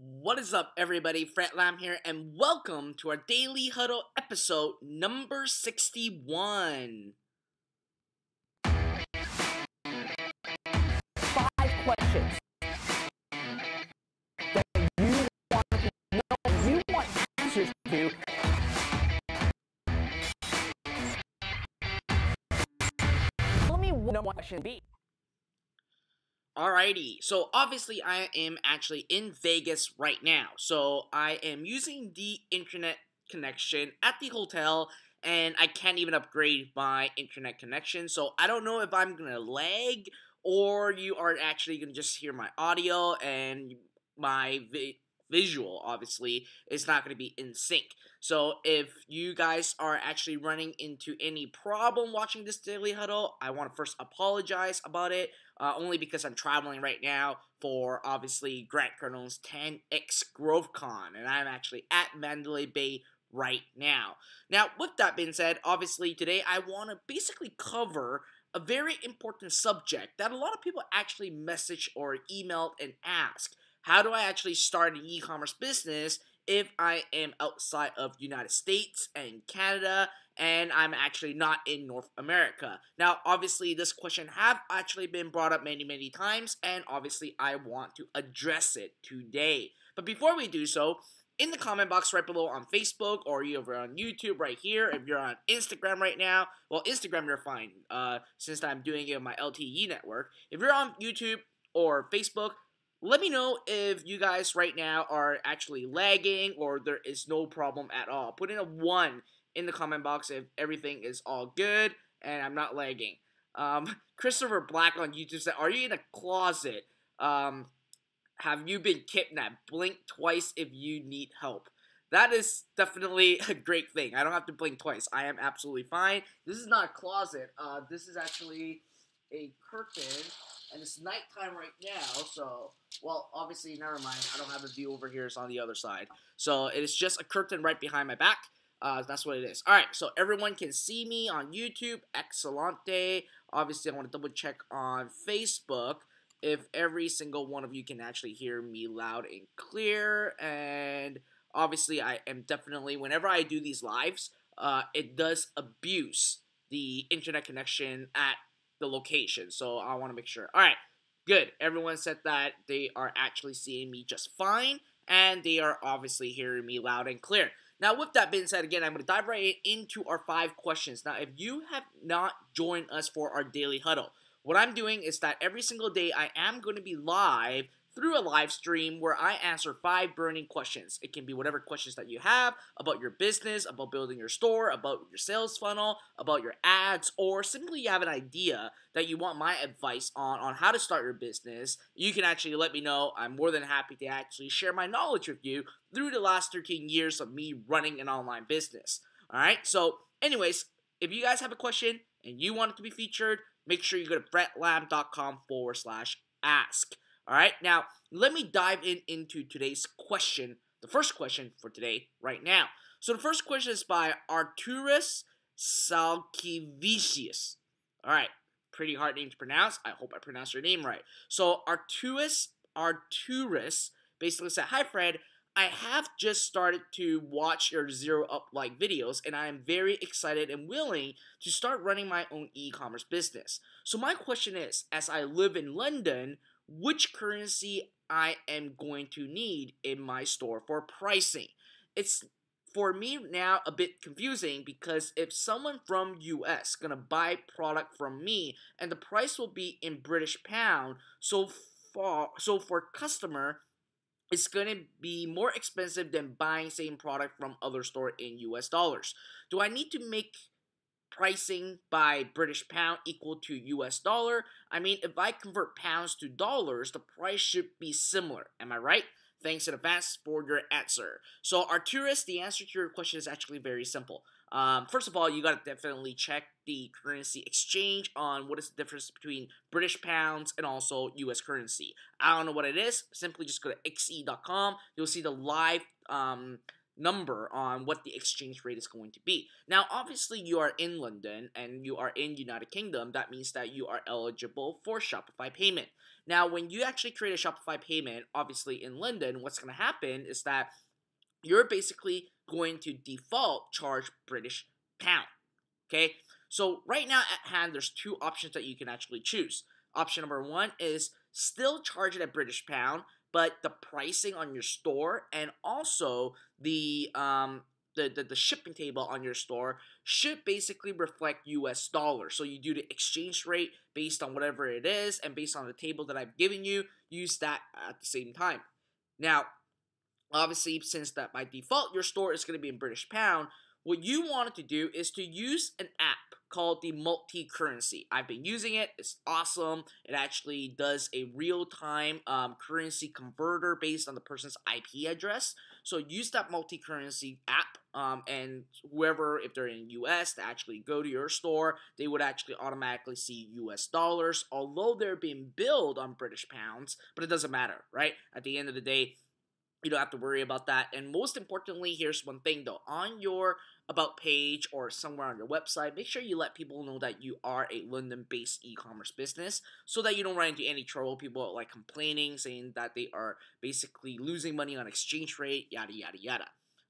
What is up, everybody? Fred Lam here, and welcome to our Daily Huddle episode number 61. 5 questions that you want to know, you want answers to. Tell me what number 1 question be. Alrighty, so obviously I am actually in Vegas right now. So I am using the internet connection at the hotel, and I can't even upgrade my internet connection. So I don't know if I'm gonna lag or you are actually gonna just hear my audio and my visual, obviously, is not gonna be in sync. So if you guys are actually running into any problem watching this Daily Huddle, I want to first apologize about it. Only because I'm traveling right now for, obviously, Grant Cardano's 10X GrowthCon, and I'm actually at Mandalay Bay right now. Now, with that being said, obviously, today I want to basically cover a very important subject that a lot of people actually message or emailed and ask. How do I actually start an e-commerce business if I am outside of the United States and Canada, and I'm actually not in North America? Now, obviously, this question have actually been brought up many times, and obviously, I want to address it today. But before we do so, in the comment box right below on Facebook, or you're over on YouTube right here, if you're on Instagram right now, well, Instagram, you're fine, since I'm doing it on my LTE network. If you're on YouTube or Facebook, let me know if you guys right now are actually lagging or there is no problem at all. Put in a 1 in the comment box if everything is all good and I'm not lagging. Christopher Black on YouTube said, "Are you in a closet? Have you been kidnapped? Blink twice if you need help." That is definitely a great thing. I don't have to blink twice. I am absolutely fine. This is not a closet. This is actually a curtain. And it's nighttime right now, so, well, obviously, never mind. I don't have a view over here. It's on the other side. So, it is just a curtain right behind my back. That's what it is. Alright, so everyone can see me on YouTube. Excellente. Obviously, I want to double check on Facebook if every single one of you can actually hear me loud and clear. And obviously, I am definitely, whenever I do these lives, it does abuse the internet connection at the location, so I want to make sure. Alright, good. Everyone said that they are actually seeing me just fine, and they are obviously hearing me loud and clear. Now, with that being said, again, I'm going to dive right into our 5 questions. Now, if you have not joined us for our Daily Huddle, what I'm doing is that every single day I am going to be live through a live stream where I answer 5 burning questions. It can be whatever questions that you have about your business, about building your store, about your sales funnel, about your ads, or simply you have an idea that you want my advice on how to start your business. You can actually let me know. I'm more than happy to actually share my knowledge with you through the last 13 years of me running an online business. Alright, so anyways, if you guys have a question and you want it to be featured, make sure you go to fretlam.com/ask. Alright, now let me dive into today's question, the first question for today, right now. So the first question is by Arturus Salkivicius. Alright, pretty hard name to pronounce. I hope I pronounced your name right. So Arturus basically said, "Hi Fred, I have just started to watch your Zero Up Like videos, and I am very excited and willing to start running my own e-commerce business. So my question is, as I live in London, which currency I am going to need in my store for pricing?" It's, for me now, a bit confusing because if someone from US gonna buy product from me and the price will be in British pound, so for customer, it's gonna be more expensive than buying same product from other store in US dollars. Do I need to make pricing by British pound equal to US dollar? I mean, if I convert pounds to dollars, the price should be similar. Am I right? Thanks in advance for your answer. So Arturus, the answer to your question is actually very simple. First of all, you gotta definitely check the currency exchange on what is the difference between British pounds and also US currency. I don't know what it is. Simply just go to xe.com. You'll see the live number on what the exchange rate is going to be. Now, obviously, you are in London and you are in United Kingdom. That means that you are eligible for Shopify payment. Now, when you actually create a Shopify payment, obviously in London, what's going to happen is that you're basically going to default charge British pound. Okay, so right now at hand, there's two options that you can actually choose. Option number one is still charge it at British pound, but the pricing on your store and also the shipping table on your store should basically reflect US dollars. So you do the exchange rate based on whatever it is, and based on the table that I've given you, use that at the same time. Now, obviously, since that by default your store is going to be in British pound, what you wanted to do is to use an app called the multi-currency. I've been using it. It's awesome. It actually does a real-time currency converter based on the person's IP address. So use that multi-currency app, and whoever, if they're in US, to actually go to your store, they would actually automatically see US dollars, although they're being billed on British pounds, but it doesn't matter, right? At the end of the day, you don't have to worry about that. And most importantly, here's one thing though. On your about page or somewhere on your website, make sure you let people know that you are a London-based e-commerce business so that you don't run into any trouble. People like complaining, saying that they are basically losing money on exchange rate, yada, yada, yada.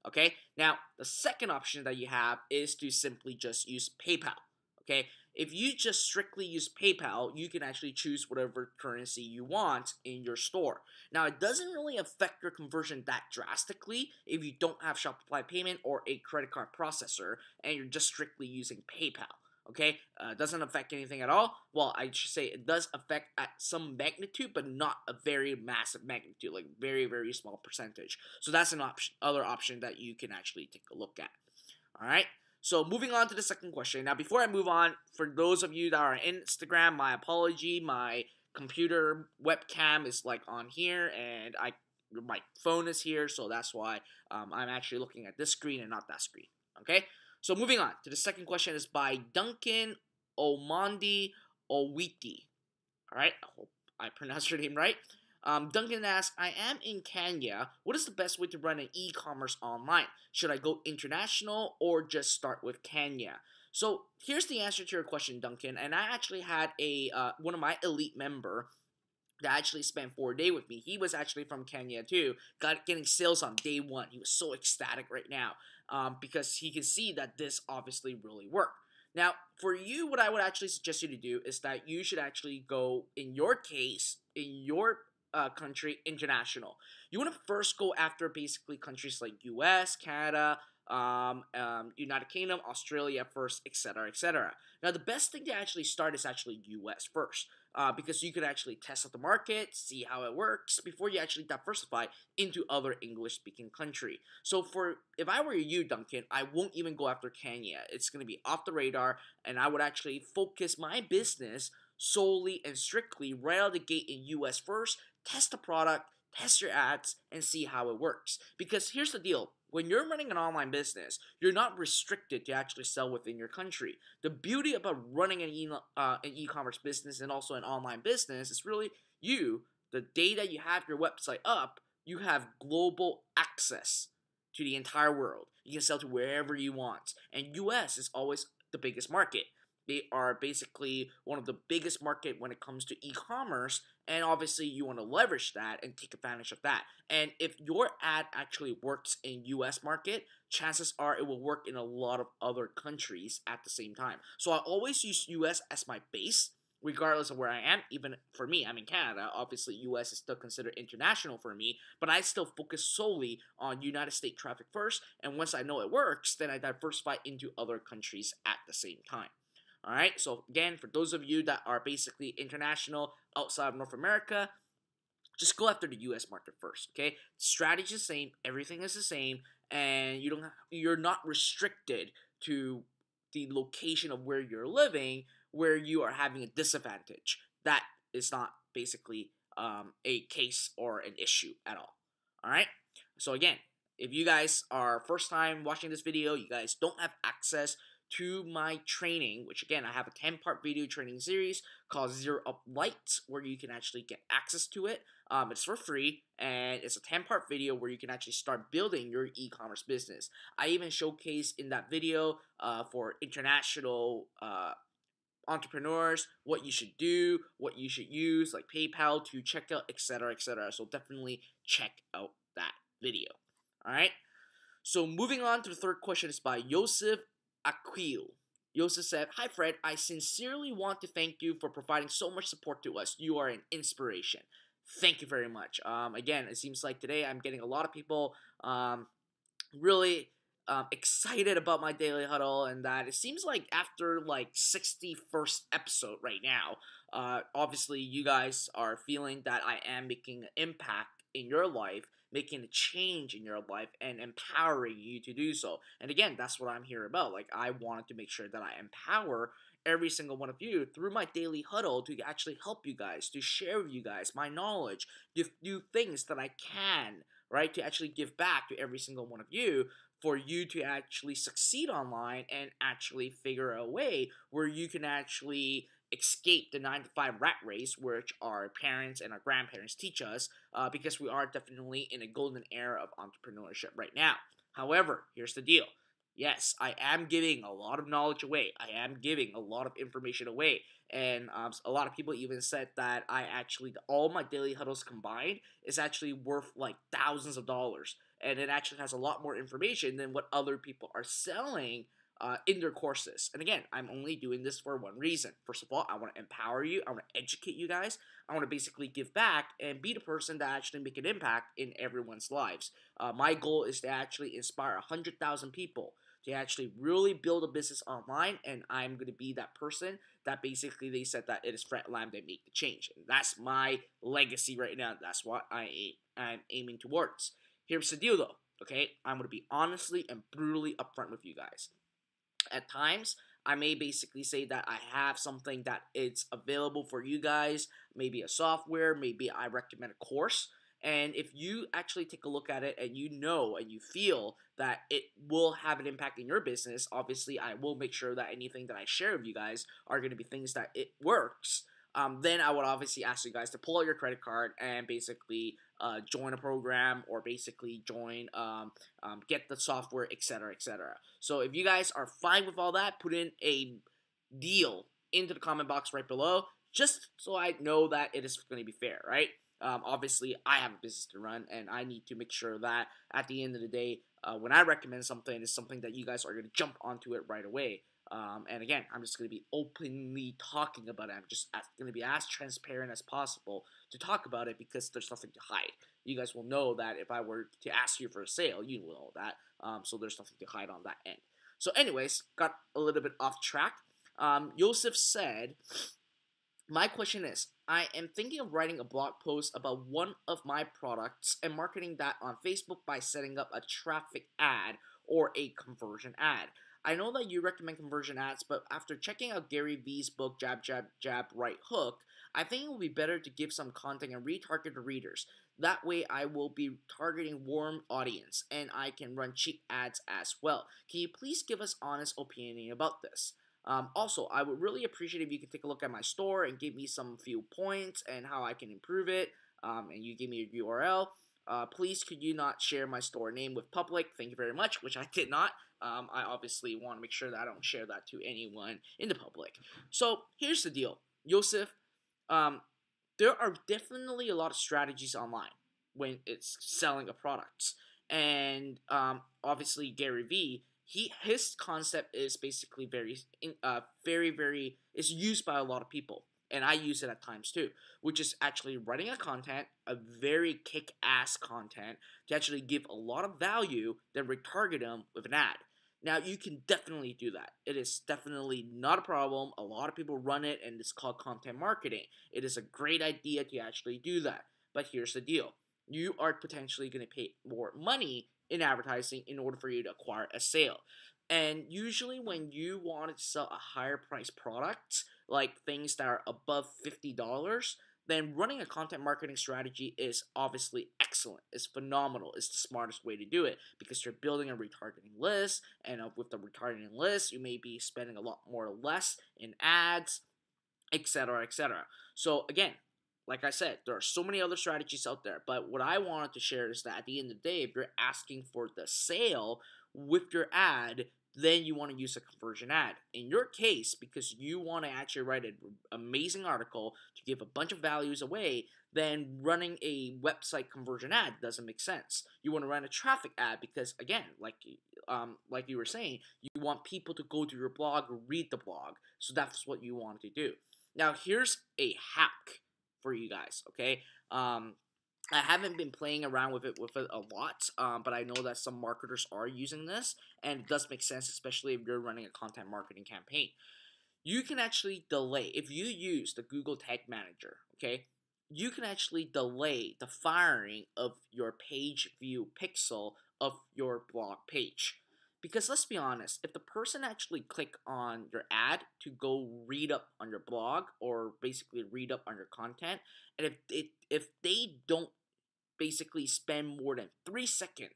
Okay? Now, the second option that you have is to simply just use PayPal. Okay? If you just strictly use PayPal, you can actually choose whatever currency you want in your store. Now, it doesn't really affect your conversion that drastically if you don't have Shopify payment or a credit card processor and you're just strictly using PayPal. Okay, it doesn't affect anything at all. Well, I should say it does affect at some magnitude, but not a very massive magnitude, like very, very small percentage. So that's an option, other option that you can actually take a look at. All right. So moving on to the second question. Now, before I move on, for those of you that are on Instagram, my apology. My computer webcam is like on here, and my phone is here, so that's why I'm actually looking at this screen and not that screen. Okay. So moving on to the second question is by Duncan Omondi Owiti. All right. I hope I pronounced your name right. Duncan asks, I am in Kenya. What is the best way to run an e-commerce online? Should I go international or just start with Kenya? So here's the answer to your question, Duncan. And I actually had one of my elite member that actually spent 4 days with me. He was actually from Kenya too. Getting sales on day one. He was so ecstatic right now because he can see that this obviously really worked. Now, for you, what I would actually suggest you to do is that you should actually go, in your case, in your country, international. You want to first go after basically countries like US, Canada, United Kingdom, Australia first, etc., etc. Now, the best thing to actually start is actually US first, because you could actually test out the market, see how it works before you actually diversify into other English-speaking country. So, if I were you, Duncan, I won't even go after Kenya. It's going to be off the radar, and I would actually focus my business solely and strictly right out of the gate in US first, test the product, test your ads, and see how it works. Because here's the deal. When you're running an online business, you're not restricted to actually sell within your country. The beauty about running an e-commerce business and also an online business is really the day that you have your website up, you have global access to the entire world. You can sell to wherever you want. And US is always the biggest market. They are basically one of the biggest market when it comes to e-commerce, and obviously you want to leverage that and take advantage of that. And if your ad actually works in US market, chances are it will work in a lot of other countries at the same time. So I always use US as my base, regardless of where I am. Even for me, I'm in Canada. Obviously, US is still considered international for me, but I still focus solely on United States traffic first, and once I know it works, then I diversify into other countries at the same time. Alright, so again, for those of you that are basically international outside of North America, just go after the US market first, okay? Strategy is the same, everything is the same, and you're not restricted to the location of where you're living, where you are having a disadvantage. That is not basically a case or an issue at all. Alright? So again, if you guys are first time watching this video, you guys don't have access to my training, which again, I have a 10-part video training series called Zero Up Light, where you can actually get access to it. It's for free, and it's a 10-part video where you can actually start building your e-commerce business. I even showcase in that video for international entrepreneurs what you should do, what you should use, like PayPal to checkout, etc., etc. So definitely check out that video. All right. So moving on to the third question is by Yosef Aquil. Yosef said, "Hi Fred, I sincerely want to thank you for providing so much support to us. You are an inspiration." Thank you very much. Again, it seems like today I'm getting a lot of people really excited about my daily huddle, and that it seems like after like 61st episode right now, obviously you guys are feeling that I am making an impact in your life, making a change in your life, and empowering you to do so. And again, that's what I'm here about. Like, I wanted to make sure that I empower every single one of you through my daily huddle to actually help you guys, to share with you guys my knowledge, to do things that I can, right, to actually give back to every single one of you, for you to actually succeed online and actually figure a way where you can actually escape the 9 to 5 rat race, which our parents and our grandparents teach us, because we are definitely in a golden era of entrepreneurship right now. However, here's the deal. Yes, I am giving a lot of knowledge away. I am giving a lot of information away. And a lot of people even said that all my daily huddles combined is actually worth like thousands of dollars. And it actually has a lot more information than what other people are selling in their courses. And again, I'm only doing this for one reason. First of all, I want to empower you. I want to educate you guys. I want to basically give back and be the person that actually make an impact in everyone's lives. My goal is to actually inspire 100,000 people to actually really build a business online, and I'm going to be that person that basically they said that it is Fred Lam that make the change. And that's my legacy right now. That's what I'm aiming towards. Here's the deal though, okay? I'm going to be honestly and brutally upfront with you guys. At times, I may basically say that I have something that is available for you guys, maybe a software, maybe I recommend a course. And if you actually take a look at it and you know and you feel that it will have an impact in your business, obviously I will make sure that anything that I share with you guys are going to be things that it works. Then I would obviously ask you guys to pull out your credit card and basically join a program, or basically get the software, etc., etc. So if you guys are fine with all that, put in a deal into the comment box right below, just so I know that it is going to be fair, right? Obviously, I have a business to run, and I need to make sure that at the end of the day, when I recommend something, it's something that you guys are going to jump onto it right away. And again, I'm just going to be openly talking about it. I'm just going to be as transparent as possible to talk about it, because there's nothing to hide. You guys will know that if I were to ask you for a sale, you will know that. So there's nothing to hide on that end. So anyways, got a little bit off track. Yosef said, "My question is, I am thinking of writing a blog post about one of my products and marketing that on Facebook by setting up a traffic ad or a conversion ad. I know that you recommend conversion ads, but after checking out Gary Vee's book, Jab, Jab, Jab, Right Hook, I think it would be better to give some content and retarget the readers. That way I will be targeting warm audience, and I can run cheap ads as well. Can you please give us honest opinion about this? Also, I would really appreciate if you could take a look at my store and give me some few points and how I can improve it, and you give me a URL. Please, could you not share my store name with public? Thank you very much," which I did not. I obviously want to make sure that I don't share that to anyone in the public. So here's the deal, Yosef. There are definitely a lot of strategies online when it's selling a product, and obviously Gary Vee, his concept is basically very is used by a lot of people, and I use it at times too, which is actually writing a very kick-ass content to actually give a lot of value, then retarget them with an ad. Now, you can definitely do that. It is definitely not a problem. A lot of people run it, and it's called content marketing. It is a great idea to actually do that. But here's the deal. You are potentially going to pay more money in advertising in order for you to acquire a sale. And usually when you want to sell a higher price product, like things that are above $50, then running a content marketing strategy is obviously excellent. It's phenomenal. It's the smartest way to do it because you're building a retargeting list, and with the retargeting list, you may be spending a lot more or less in ads, etc., etc. So again, like I said, there are so many other strategies out there, but what I wanted to share is that at the end of the day, if you're asking for the sale with your ad, then you want to use a conversion ad. In your case, because you want to actually write an amazing article to give a bunch of values away, then running a website conversion ad doesn't make sense. You want to run a traffic ad because, again, like you were saying, you want people to go to your blog or read the blog. So that's what you want to do. Now, here's a hack for you guys, okay? I haven't been playing around with it a lot, but I know that some marketers are using this, and it does make sense, especially if you're running a content marketing campaign. You can actually delay, if you use the Google Tag Manager, okay, you can actually delay the firing of your page view pixel of your blog page. Because let's be honest, if the person actually click on your ad to go read up on your blog or basically read up on your content, and if they don't basically spend more than 3 seconds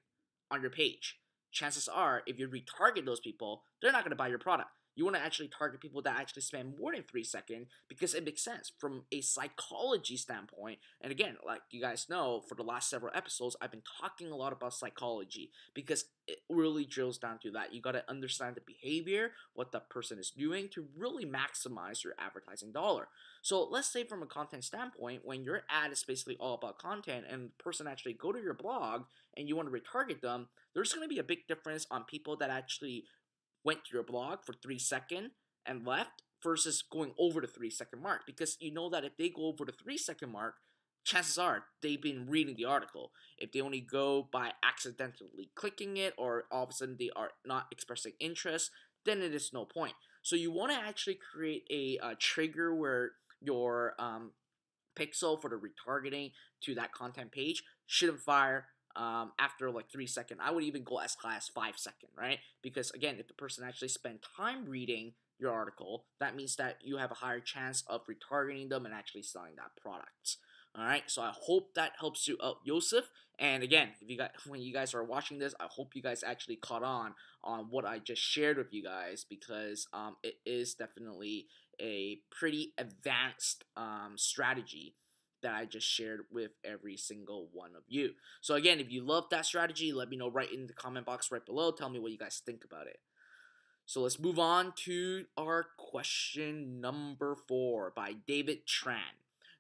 on your page, chances are if you retarget those people, they're not going to buy your product. You want to actually target people that actually spend more than 3 seconds because it makes sense from a psychology standpoint. And again, like you guys know, for the last several episodes, I've been talking a lot about psychology because it really drills down to that. You got to understand the behavior, what the person is doing to really maximize your advertising dollar. So let's say from a content standpoint, when your ad is basically all about content and the person actually go to your blog and you want to retarget them, there's going to be a big difference on people that actually went to your blog for 3 seconds and left versus going over the 3 second mark, because you know that if they go over the 3 second mark, chances are they've been reading the article. If they only go by accidentally clicking it or all of a sudden they are not expressing interest, then it is no point. So you want to actually create a trigger where your pixel for the retargeting to that content page shouldn't fire after like 3 seconds. I would even go as high as 5 seconds, right? Because again, if the person actually spent time reading your article, that means that you have a higher chance of retargeting them and actually selling that product. All right, so I hope that helps you out, Joseph. And again, if you guys, when you guys are watching this, I hope you guys actually caught on what I just shared with you guys, because it is definitely a pretty advanced strategy that I just shared with every single one of you. So again, if you love that strategy, let me know right in the comment box right below. Tell me what you guys think about it. So let's move on to our question number 4 by David Tran.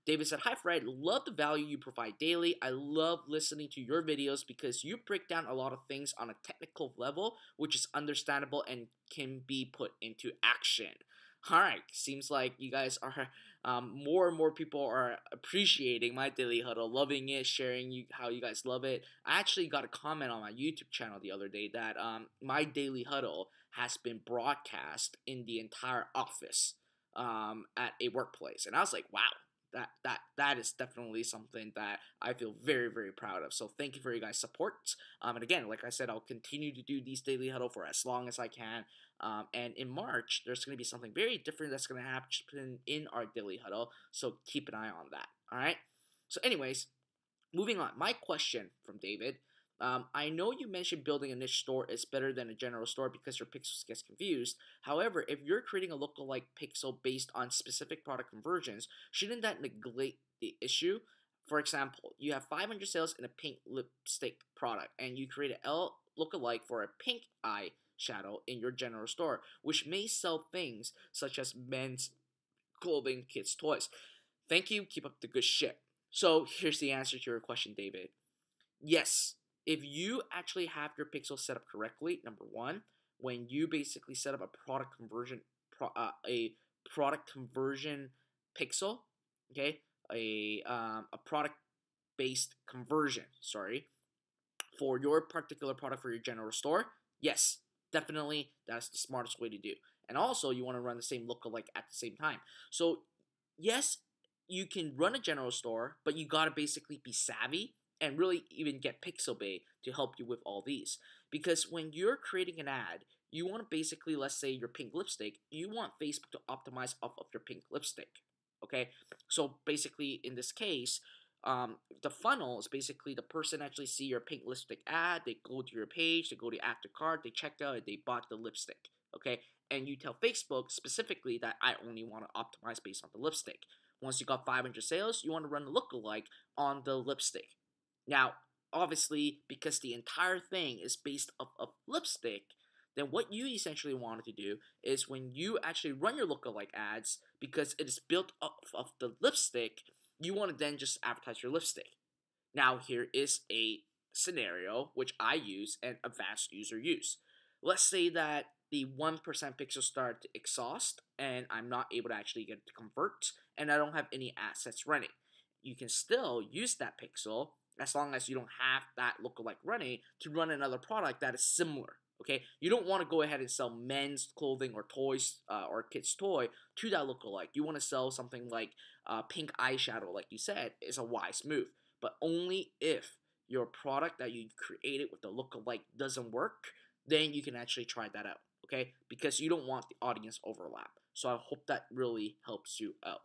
David said, "Hi Fred, love the value you provide daily. I love listening to your videos because you break down a lot of things on a technical level, which is understandable and can be put into action." Alright, seems like you guys are, more and more people are appreciating my Daily Huddle, loving it, sharing how you guys love it. I actually got a comment on my YouTube channel the other day that my Daily Huddle has been broadcast in the entire office at a workplace. And I was like, wow. That is definitely something that I feel very, very proud of. So thank you for your guys' support. And again, like I said, I'll continue to do these Daily Huddle for as long as I can. And in March, there's going to be something very different that's going to happen in our Daily Huddle. So keep an eye on that. All right. So anyways, moving on. My question from David. I know you mentioned building a niche store is better than a general store because your pixels gets confused. However, if you're creating a lookalike pixel based on specific product conversions, shouldn't that neglect the issue? For example, you have 500 sales in a pink lipstick product, and you create an L lookalike for a pink eye shadow in your general store, which may sell things such as men's clothing, kids' toys. Thank you. Keep up the good shit. So here's the answer to your question, David. Yes, if you actually have your pixels set up correctly, number one, when you basically set up a product conversion, product conversion pixel, okay, a product based conversion, sorry, for your particular product for your general store, yes, definitely that's the smartest way to do. And also, you want to run the same lookalike at the same time. So, yes, you can run a general store, but you gotta basically be savvy and really even get Pixabay to help you with all these. Because when you're creating an ad, you want to basically, let's say your pink lipstick, you want Facebook to optimize off of your pink lipstick. Okay, so basically in this case, the funnel is basically the person actually see your pink lipstick ad, they go to your page, they go to add to cart, they check out, and they bought the lipstick. Okay, and you tell Facebook specifically that I only want to optimize based on the lipstick. Once you got 500 sales, you want to run a lookalike on the lipstick. Now, obviously, because the entire thing is based off of lipstick, then what you essentially wanted to do is when you actually run your lookalike ads, because it is built off of the lipstick, you want to then just advertise your lipstick. Now, here is a scenario which I use and advanced user use. Let's say that the 1% pixels start to exhaust and I'm not able to actually get it to convert and I don't have any assets running. You can still use that pixel as long as you don't have that lookalike running to run another product that is similar. Okay, you don't want to go ahead and sell men's clothing or toys or kids' toy to that lookalike. You want to sell something like pink eyeshadow, like you said, is a wise move. But only if your product that you created with the lookalike doesn't work, then you can actually try that out. Okay, because you don't want the audience overlap. So I hope that really helps you out.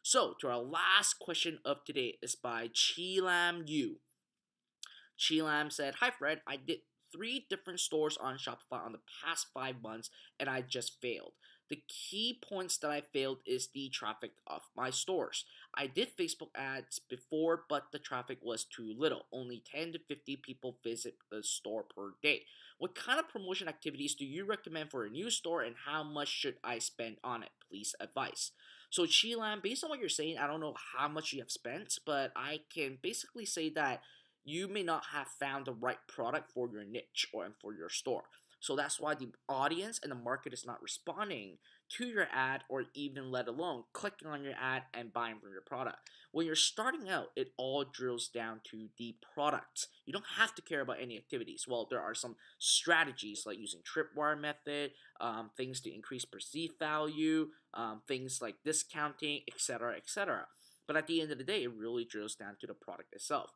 So to our last question of today is by Chilam Yu. Chilam said, "Hi Fred, I did 3 different stores on Shopify on the past 5 months and I just failed. The key points that I failed is the traffic of my stores. I did Facebook ads before, but the traffic was too little. Only 10 to 50 people visit the store per day. What kind of promotion activities do you recommend for a new store and how much should I spend on it? Please advise." So Chilam, based on what you're saying, I don't know how much you have spent, but I can basically say that you may not have found the right product for your niche or for your store. So that's why the audience and the market is not responding to your ad or even let alone clicking on your ad and buying from your product. When you're starting out, it all drills down to the product. You don't have to care about any activities. Well, there are some strategies like using tripwire method, things to increase perceived value, things like discounting, etc., etc. But at the end of the day, it really drills down to the product itself.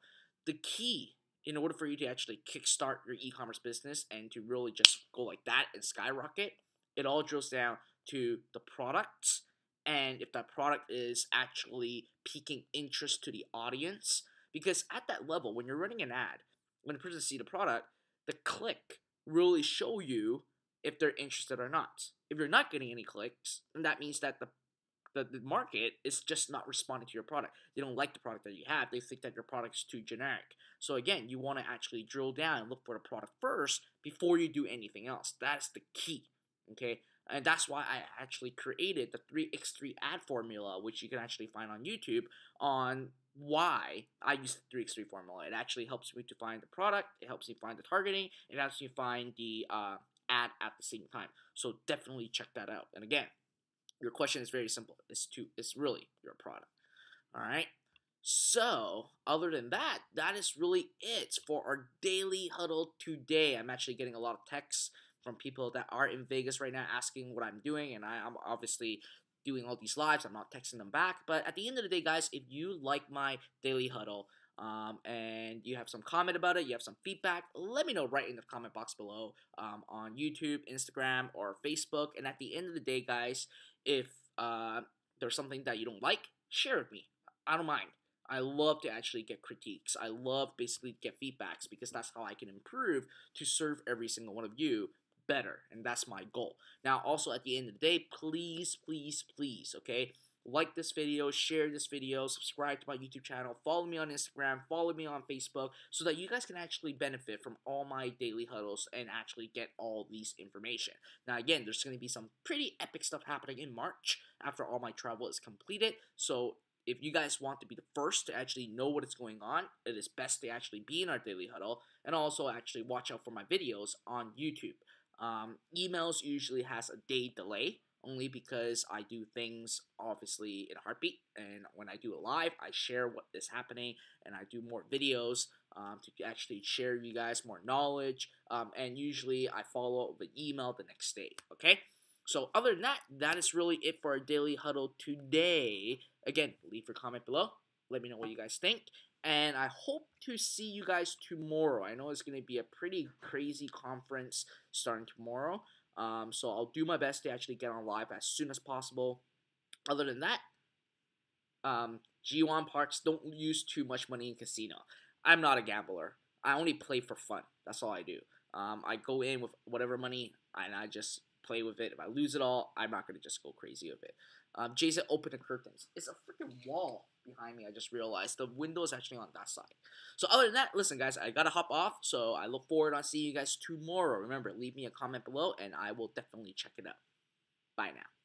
The key in order for you to actually kickstart your e-commerce business and to really just go like that and skyrocket, it all drills down to the product and if that product is actually piquing interest to the audience. Because at that level, when you're running an ad, when the person sees the product, the click really show you if they're interested or not. If you're not getting any clicks, then that means that the market is just not responding to your product. They don't like the product that you have. They think that your product is too generic. So again, you want to actually drill down and look for the product first before you do anything else. That's the key. Okay, and that's why I actually created the 3x3 ad formula, which you can actually find on YouTube on why I use the 3x3 formula. It actually helps me to find the product. It helps me find the targeting. It helps me find the ad at the same time. So definitely check that out. And again, your question is very simple. It's really your product. All right. So, other than that, that is really it for our daily huddle today. I'm actually getting a lot of texts from people that are in Vegas right now asking what I'm doing, and I'm obviously doing all these lives. I'm not texting them back, but at the end of the day, guys, if you like my daily huddle, and you have some comment about it, you have some feedback, let me know right in the comment box below on YouTube, Instagram, or Facebook. And at the end of the day, guys, if there's something that you don't like, share with me. I don't mind. I love to actually get critiques. I love basically get feedbacks because that's how I can improve to serve every single one of you better, and that's my goal. Now, also at the end of the day, please, please, please, okay, like this video, share this video, subscribe to my YouTube channel, follow me on Instagram, follow me on Facebook, so that you guys can actually benefit from all my daily huddles and actually get all these information. Now again, there's going to be some pretty epic stuff happening in March after all my travel is completed, so if you guys want to be the first to actually know what is going on, it is best to actually be in our daily huddle and also actually watch out for my videos on YouTube. Emails usually has a day delay, only because I do things obviously in a heartbeat, and when I do it live, I share what is happening, and I do more videos to actually share you guys more knowledge, and usually I follow up with email the next day, okay? So other than that, that is really it for our daily huddle today. Again, leave your comment below. Let me know what you guys think. And I hope to see you guys tomorrow. I know it's going to be a pretty crazy conference starting tomorrow. So I'll do my best to actually get on live as soon as possible. Other than that, G1 parks, don't use too much money in casino. I'm not a gambler. I only play for fun. That's all I do. I go in with whatever money and I just play with it. If I lose it all, I'm not gonna just go crazy with it. Jason, open the curtains. It's a freaking wall behind me. I just realized the window is actually on that side. So other than that, listen, guys, I gotta hop off. So I look forward on seeing you guys tomorrow. Remember, leave me a comment below, and I will definitely check it out. Bye now.